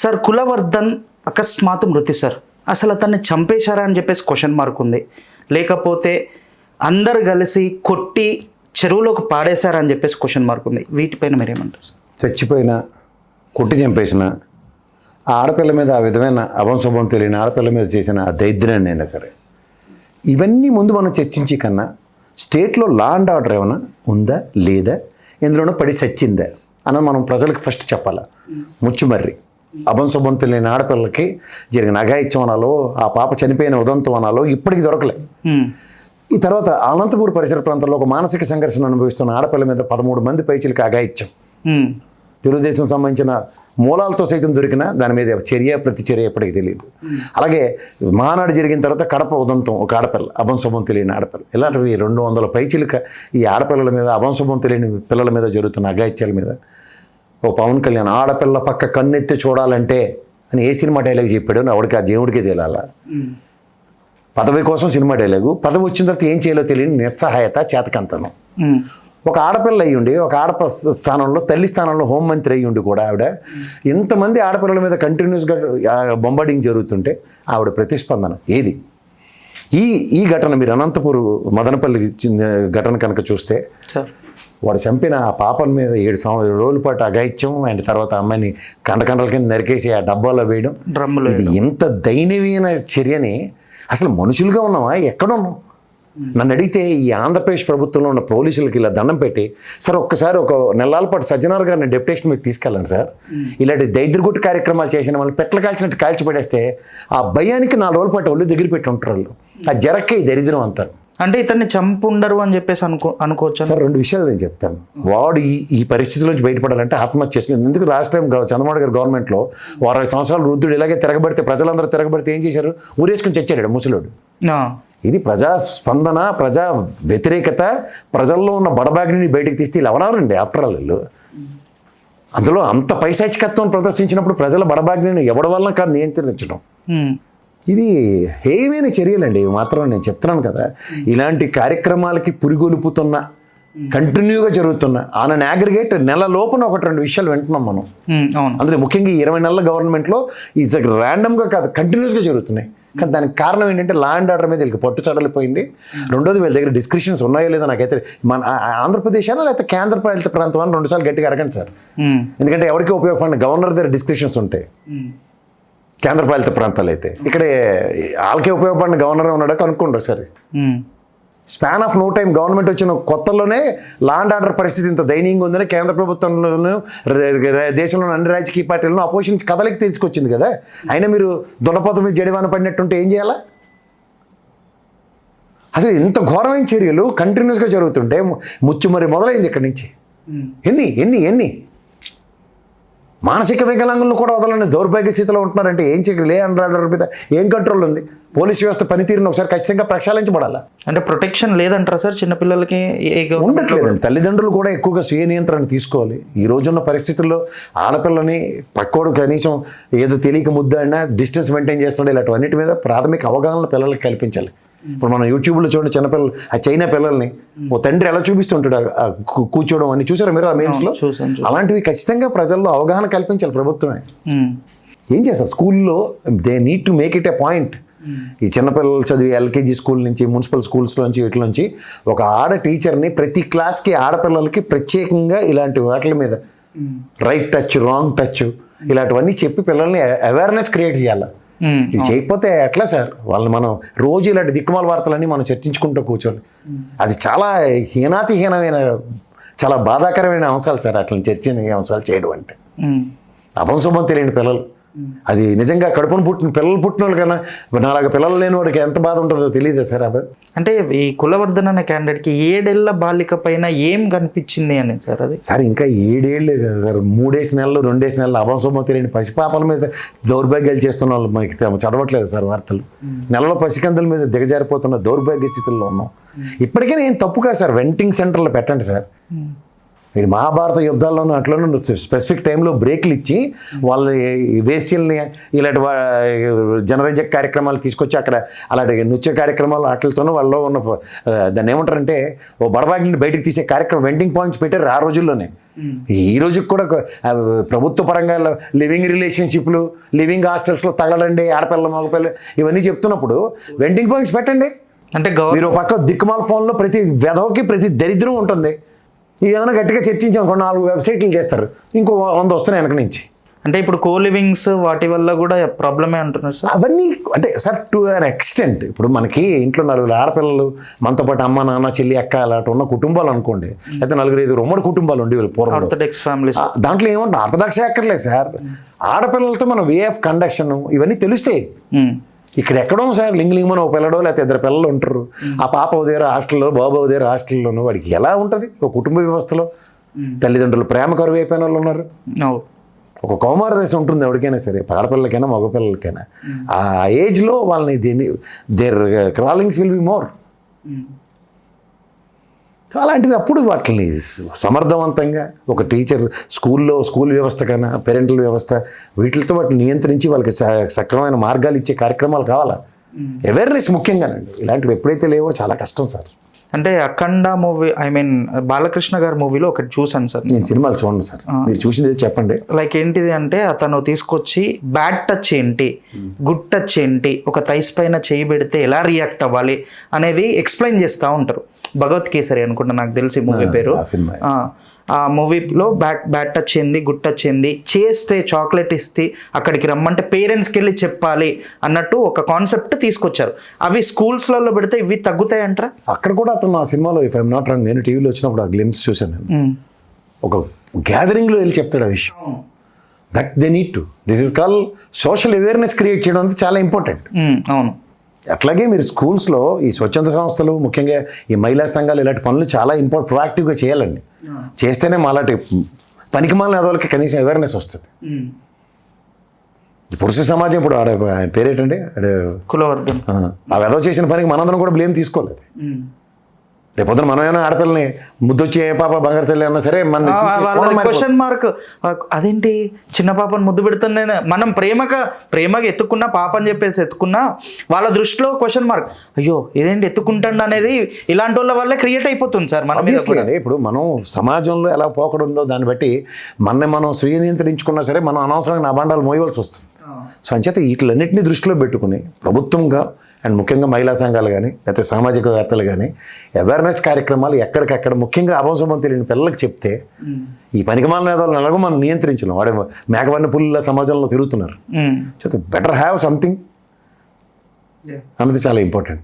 Sir కులవర్ధన్ అకస్మాత్తు మృతి sir. అసలు అతన్ని చంపేశారా అని చెప్పేసి క్వశ్చన్ మార్క్ ఉంది, లేకపోతే అందరు కలిసి కొట్టి చెరువులోకి పాడేశారా అని చెప్పేసి క్వశ్చన్ మార్క్ ఉంది. వీటిపైన మీరేమంటారు సార్? చచ్చిపోయినా కొట్టి చంపేసిన ఆడపిల్ల మీద ఆ విధమైన అభంశుభం తెలియని ఆడపిల్ల మీద చేసిన ఆ దరిద్రాన్ని అయినా సరే, ఇవన్నీ ముందు మనం చర్చించి కన్నా స్టేట్లో లా అండ్ ఆర్డర్ ఏమైనా ఉందా లేదా, ఎందులోనో పడి చచ్చిందా అన్నది మనం ప్రజలకు ఫస్ట్ చెప్పాలా. ముచ్చుమర్రి అభంశుభం తెలియని ఆడపిల్లకి జరిగిన అఘాయిత్యం అనాలో, ఆ పాప చనిపోయిన ఉదంతం అనాలో ఇప్పటికీ దొరకలే. ఈ తర్వాత అనంతపూర్ పరిసర ప్రాంతాల్లో ఒక మానసిక సంఘర్షణ అనుభవిస్తున్న ఆడపిల్ల మీద 13 మంది పైచిలకి అఘాయిత్యం, తెలుగుదేశం సంబంధించిన మూలాలతో సైతం దొరికిన దాని మీద చర్య ప్రతిచర్య ఎప్పటికీ తెలియదు. అలాగే మహానాడు జరిగిన తర్వాత కడప ఉదంతం, ఒక ఆడపిల్ల అభంశుభం తెలియని ఆడపిల్ల, ఇలాంటివి 200 పైచిలక ఈ ఆడపిల్లల మీద, అభంశుభం తెలియని పిల్లల మీద జరుగుతున్న అఘాయిత్యాల మీద ఓ పవన్ కళ్యాణ్ ఆడపిల్ల పక్క కన్నెత్తి చూడాలంటే అని ఏ సినిమా డైలాగ్ చెప్పాడు ఆవిడకి, ఆ దేవుడికే తేలాల. పదవి కోసం సినిమా డైలాగు, పదవి వచ్చిన తర్వాత ఏం చేయాలో తెలియని నిస్సహాయత, చేతకంతనం. ఒక ఆడపిల్ల అయ్యుండి, ఒక స్థానంలో తల్లి స్థానంలో హోంమంత్రి అయ్యుండి కూడా ఆవిడ ఇంతమంది ఆడపిల్లల మీద కంటిన్యూస్గా బొంబార్డింగ్ జరుగుతుంటే ఆవిడ ప్రతిస్పందన ఏది? ఈ ఘటన మీరు అనంతపూర్ మదనపల్లి ఘటన కనుక చూస్తే, వాడు చంపిన ఆ పాపల మీద 7 రోజుల పాటు అఘాయిత్యం, అండ్ తర్వాత అమ్మాయిని కండల కింద నరికేసి ఆ డబ్బాలో వేయడం, ఇది ఎంత దయనీయమైన చర్యని. అసలు మనుషులుగా ఉన్నామా, ఎక్కడున్నాం? నన్ను అడిగితే ఈ ఆంధ్రప్రదేశ్ ప్రభుత్వంలో ఉన్న పోలీసులకి ఇలా దండం పెట్టి, సార్ ఒక్కసారి ఒక నెలల పాటు సజ్జనార్ గారిని డెప్యుటేషన్ మీద తీసుకెళ్ళండి సార్, ఇలాంటి దైద్రగుట్టు కార్యక్రమాలు చేసిన వాళ్ళు పెట్ల కాల్చినట్టు కాల్చి పడేస్తే ఆ భయానికి 4 రోజుల పాటు ఒళ్ళు దగ్గర పెట్టి ఉంటారు వాళ్ళు. ఆ జరక్కే ఈ దరిద్రం అంటారు. అంటే ఇతన్ని చంపుండరు అని చెప్పేసి అనుకోవచ్చు సార్. 2 విషయాలు నేను చెప్తాను. వాడు ఈ పరిస్థితిలోంచి బయటపడాలంటే ఆత్మహత్య చేసుకుంది. ఎందుకు లాస్ట్ టైం చంద్రబాబు గారు గవర్నమెంట్లో 60 సంవత్సరాలు వృద్ధుడు ఇలాగే తిరగబడితే, ప్రజలందరూ తిరగబడితే ఏం చేశారు? ఊరేసుకుని చచ్చాడు ముసలోడు. ఇది ప్రజా స్పందన, ప్రజా వ్యతిరేకత, ప్రజల్లో ఉన్న బడబాగిని బయటకు తీస్తే ఇలా ఎవరారండి ఆఫ్టర్ ఆల్ వీళ్ళు. అందులో అంత పైశాచికత్వం ప్రదర్శించినప్పుడు ప్రజల బడబాగిని ఎవడి వల్ల కాదు నియంత్రించడం, ఇది హేయమైన చర్యలండి. మాత్రం నేను చెప్తున్నాను కదా, ఇలాంటి కార్యక్రమాలకి పురిగొలుపుతున్న, కంటిన్యూగా జరుగుతున్న ఆన్ అన్ అగ్రిగేట్ నెల లోపున 1-2 విషయాలు వింటున్నాం మనం. అందులో ముఖ్యంగా ఈ 20 నెలల గవర్నమెంట్లో ఇది ర్యాండమ్గా కాదు, కంటిన్యూస్గా జరుగుతున్నాయి. కానీ దానికి కారణం ఏంటంటే లా అండ్ ఆర్డర్ మీద వీళ్ళకి పట్టు చడలిపోయింది. రెండోది వీళ్ళ దగ్గర డిస్క్రిప్షన్స్ ఉన్నాయో లేదో నాకైతే, మన ఆంధ్రప్రదేశ్ అయినా లేకపోతే కేంద్ర పాలిత ప్రాంతం అని 2 సార్లు గట్టిగా అడగండి సార్. ఎందుకంటే ఎవరికి ఉపయోగపడిన గవర్నర్ దగ్గర డిస్క్రిప్షన్స్ ఉంటాయి కేంద్ర పాలిత ప్రాంతాలు అయితే. ఇక్కడే వాళ్ళకే ఉపయోగపడిన గవర్నర్ ఉన్నాడో కనుక్కోండి సరే. Span of no time government వచ్చిన కొత్తలోనే లా అండ్ ఆర్డర్ పరిస్థితి ఇంత దయనీయంగా ఉందని కేంద్ర ప్రభుత్వంలోనూ దేశంలోని అన్ని రాజకీయ పార్టీలను అపోజిషన్ కథలకి తీసుకొచ్చింది కదా. అయినా మీరు దున్నపోత మీద జడివాన పడినట్టుంటే ఏం చేయాలా? అసలు ఇంత ఘోరమైన చర్యలు కంటిన్యూస్గా జరుగుతుంటే ముచ్చుమరి మొదలైంది ఇక్కడి నుంచి. ఎన్ని మానసిక వికలాంగులను కూడా వదలని దౌర్భాగ్య స్థితిలో ఉంటున్నారంటే ఏం చేయగలరు? లే అండ్ ఆర్డర్ మీద ఏం కంట్రోల్ ఉంది? పోలీస్ వ్యవస్థ పనితీరుని ఒకసారి ఖచ్చితంగా ప్రక్షాళించబడాలి. అంటే ప్రొటెక్షన్ లేదంటారా సార్ చిన్నపిల్లలకి? ఉండట్లేదండి. తల్లిదండ్రులు కూడా ఎక్కువగా స్వీయ నియంత్రణ తీసుకోవాలి. ఈ రోజున్న పరిస్థితుల్లో ఆడపిల్లని పక్కోడు కనీసం ఏదో తెలియక ముద్ద అయినా డిస్టెన్స్ మెయింటైన్ చేస్తున్నాడు, ఇలాంటివన్నిటి మీద ప్రాథమిక అవగాహన పిల్లలకి కల్పించాలి. ఇప్పుడు మనం యూట్యూబ్లో చూడండి, చిన్నపిల్లలు ఆ చైనా పిల్లల్ని ఓ తండ్రి ఎలా చూపిస్తుంటాడు కూర్చోవడం అని చూసారా మీరు ఆ మీమ్స్లో? అలాంటివి ఖచ్చితంగా ప్రజల్లో అవగాహన కల్పించాలి ప్రభుత్వమే. ఏం చేస్తారు స్కూల్లో? They need to make it a point. ఈ చిన్నపిల్లలు చదివి ఎల్కేజీ స్కూల్ నుంచి, మున్సిపల్ స్కూల్స్లోంచి, వీటిలోంచి ఒక టీచర్ని ప్రతి క్లాస్కి ఆడపిల్లలకి ప్రత్యేకంగా ఇలాంటి వాటి మీద రైట్ టచ్, రాంగ్ టచ్ ఇలాంటివన్నీ చెప్పి పిల్లల్ని అవేర్నెస్ క్రియేట్ చేయాలి. ఇది చేయకపోతే ఎట్లా సార్? వాళ్ళని మనం రోజు ఇలాంటి దిక్కుమాల వార్తలన్నీ మనం చర్చించుకుంటూ కూర్చోండి. అది చాలా హీనాతిహీనమైన, చాలా బాధాకరమైన అంశాలు సార్ అట్లా చర్చనీయ అంశాలు చేయడం అంటే. అభంశుభం తెలియని పిల్లలు, అది నిజంగా కడుపును పుట్టిన పిల్లలు పుట్టిన వాళ్ళు కన్నా నాలుగు పిల్లలు లేని వాడికి ఎంత బాధ ఉంటుందో తెలియదా సార్? అంటే ఈ కులవర్ధన్ అనే క్యాండిడేట్కి 7 ఏళ్ల బాలిక పైన ఏం కనిపించింది అని సార్? అది సార్ ఇంకా 7 ఏళ్ళే కదా సార్, 3 నెలలు 2 నెలలు అభంశుభం తెలియని పసిపాపల మీద దౌర్భాగ్యాలు చేస్తున్న వాళ్ళు మనకి చదవట్లేదు సార్ వార్తలు. నెలలో పసికందుల మీద దిగజారిపోతున్న దౌర్భాగ్య స్థితుల్లో ఉన్నాం. ఇప్పటికైనా ఏం తప్పు కాదు సార్, వెంటింగ్ సెంటర్లో పెట్టండి సార్. ఇది మహాభారత యుద్ధాల్లోనూ అట్లోనూ స్పెసిఫిక్ టైంలో బ్రేక్లు ఇచ్చి వాళ్ళ వేస్యల్ని ఇలాంటి జనరంజక కార్యక్రమాలు తీసుకొచ్చి అక్కడ అలాంటి నృత్య కార్యక్రమాలు వాటితోనూ వాళ్ళలో ఉన్న దాన్ని ఏమంటారంటే ఓ బడబాగిని బయటకు తీసే కార్యక్రమం వెండింగ్ పాయింట్స్ పెట్టారు ఆ రోజుల్లోనే. ఈ రోజుకి కూడా ప్రభుత్వ పరంగా లివింగ్ రిలేషన్షిప్లు, లివింగ్ హాస్టల్స్లో తగలండి ఆడపిల్ల మగపిల్ల ఇవన్నీ చెప్తున్నప్పుడు వెండింగ్ పాయింట్స్ పెట్టండి. అంటే మీరు ఒక పక్క దిక్కుమాల ఫోన్లో ప్రతి వెధవకి ప్రతి దరిద్రం ఉంటుంది. ఏదైనా గట్టిగా చర్చించాం 4 వెబ్సైట్లు చేస్తారు, ఇంకో 100 వస్తున్నాయి వెనక నుంచి. అంటే ఇప్పుడు కో లివింగ్స్ వాటి వల్ల కూడా ప్రాబ్లమే అంటున్నారు సార్. అవన్నీ అంటే సార్ టు అన్ ఎక్స్టెంట్. ఇప్పుడు మనకి ఇంట్లో 4 ఆడపిల్లలు మనతో పాటు అమ్మ నాన్న చెల్లి అక్క అలాంటి ఉన్న కుటుంబాలు అనుకోండి, అయితే 4-5 ఉమ్మడి కుటుంబాలు ఉండేవి పూర్వం. ఆర్థోడాక్స్ ఫ్యామిలీస్ దాంట్లో ఏమంటారు ఆర్థోడాక్స్ అక్కర్లేదు సార్. ఆడపిల్లలతో మన వే ఆఫ్ కండక్షన్ ఇవన్నీ తెలుస్తాయి. ఇక్కడ ఎక్కడో సార్ లింగలింగమని ఒక పిల్లడో లేకపోతే 2 పిల్లలు ఉంటారు. ఆ పాప ఉదయం హాస్టల్లో, బాబు ఉదయం హాస్టల్లోనూ వాడికి ఎలా ఉంటుంది ఒక కుటుంబ వ్యవస్థలో? తల్లిదండ్రులు ప్రేమ కరువు అయిపోయిన వాళ్ళు ఉన్నారు. ఒక కౌమార దశ ఉంటుంది ఎవరికైనా సరే, ఆడపిల్లలకైనా మగపిల్లలకైనా. ఆ ఏజ్లో వాళ్ళని దేర్ క్రాలింగ్స్ విల్ బి మోర్. అలాంటివి అప్పుడు వాటిని సమర్థవంతంగా ఒక టీచర్ స్కూల్ వ్యవస్థ కన్నా పేరెంటల్ వ్యవస్థ వీటితో వాటిని నియంత్రించి వాళ్ళకి సక్రమైన మార్గాలు ఇచ్చే కార్యక్రమాలు కావాలా. అవేర్నెస్ ముఖ్యంగానండి. ఇలాంటివి ఎప్పుడైతే లేవో చాలా కష్టం సార్. అంటే అఖండ మూవీ, ఐ మీన్ బాలకృష్ణ గారి మూవీలో ఒకటి చూసాను సార్. నేను సినిమాలు చూడండి సార్, మీరు చూసింది చెప్పండి. లైక్ ఏంటిది అంటే అతను తీసుకొచ్చి బ్యాడ్ టచ్ ఏంటి, గుడ్ టచ్ ఏంటి, ఒక థైస్ పైన చేయి పెడితే ఎలా రియాక్ట్ అవ్వాలి అనేది ఎక్స్ప్లెయిన్ చేస్తూ ఉంటారు. భగవత్ కేసరి అనుకుంటా, నాకు తెలిసి మూవీ పేరు. ఆ మూవీలో బ్యాడ్ టచ్ ఏంది, గుడ్ టచ్ ఏంది, చేస్తే చాక్లెట్ ఇస్తే అక్కడికి రమ్మంటే పేరెంట్స్కి వెళ్ళి చెప్పాలి అన్నట్టు ఒక కాన్సెప్ట్ తీసుకొచ్చారు. అవి స్కూల్స్లలో పెడితే ఇవి తగ్గుతాయి అంటారా? అక్కడ కూడా అతను ఆ సినిమాలో ఇఫ్ ఐఎమ్ నాట్ రాంగ్, నేను టీవీలో వచ్చినప్పుడు ఆ గ్లిమ్స్ చూశాను. నేను ఒక గ్యాదరింగ్లో వెళ్ళి చెప్తాడు ఆ విషయం. That they need to, this is call social awareness create చేయడం అనేది చాలా ఇంపార్టెంట్. అవును. అట్లాగే మీరు స్కూల్స్లో ఈ స్వచ్ఛంద సంస్థలు ముఖ్యంగా ఈ మహిళా సంఘాలు ఇలాంటి పనులు చాలా ప్రొయాక్టివ్గా చేయాలండి. చేస్తేనే మాలాంటి పనికిమాలిన అదోళ్ళకి కనీసం అవేర్నెస్ వస్తుంది. పురుష సమాజం ఇప్పుడు ఆయన పేరేటండి కులవర్ధన్, ఆ వెధవ చేసిన పనికి మనందరం కూడా బ్లేమ్ తీసుకోలేదు. రేపొద్దున మనమైనా ఆడపిల్లని ముద్దొచ్చి ఏ పాప బంగారు తల్లి అన్నా సరే మన క్వశ్చన్ మార్క్, అదేంటి చిన్న పాపను ముద్దు పెడుతుంది, మనం ప్రేమగా ఎత్తుకున్నా పాప అని చెప్పేసి ఎత్తుకున్నా వాళ్ళ దృష్టిలో క్వశ్చన్ మార్క్, అయ్యో ఇదేంటి ఎత్తుకుంటాడు అనేది ఇలాంటి వాళ్ళ వల్లే క్రియేట్ అయిపోతుంది సార్. మనం ఇప్పుడు మనం సమాజంలో ఎలా పోకడుందో దాన్ని బట్టి మనం స్వీయ నియంత్రించుకున్నా సరే మనం అనవసరంగా అభాండాలు మోయవలసి వస్తుంది. సో అంచేత వీటిలన్నింటినీ దృష్టిలో పెట్టుకుని ప్రభుత్వంగా అండ్ ముఖ్యంగా మహిళా సంఘాలు కానీ లేకపోతే సామాజికవేత్తలు కానీ అవేర్నెస్ కార్యక్రమాలు ఎక్కడికక్కడ ముఖ్యంగా అభంశుభం తెలియని పిల్లలకి చెప్తే ఈ పనికిమాలిన నేతలను ఎలాగో మనం నియంత్రించలేం. వాడే మేకవన్న పుల్ల సమాజంలో తిరుగుతున్నారు. బెటర్ హ్యావ్ సంథింగ్ అన్నది చాలా ఇంపార్టెంట్.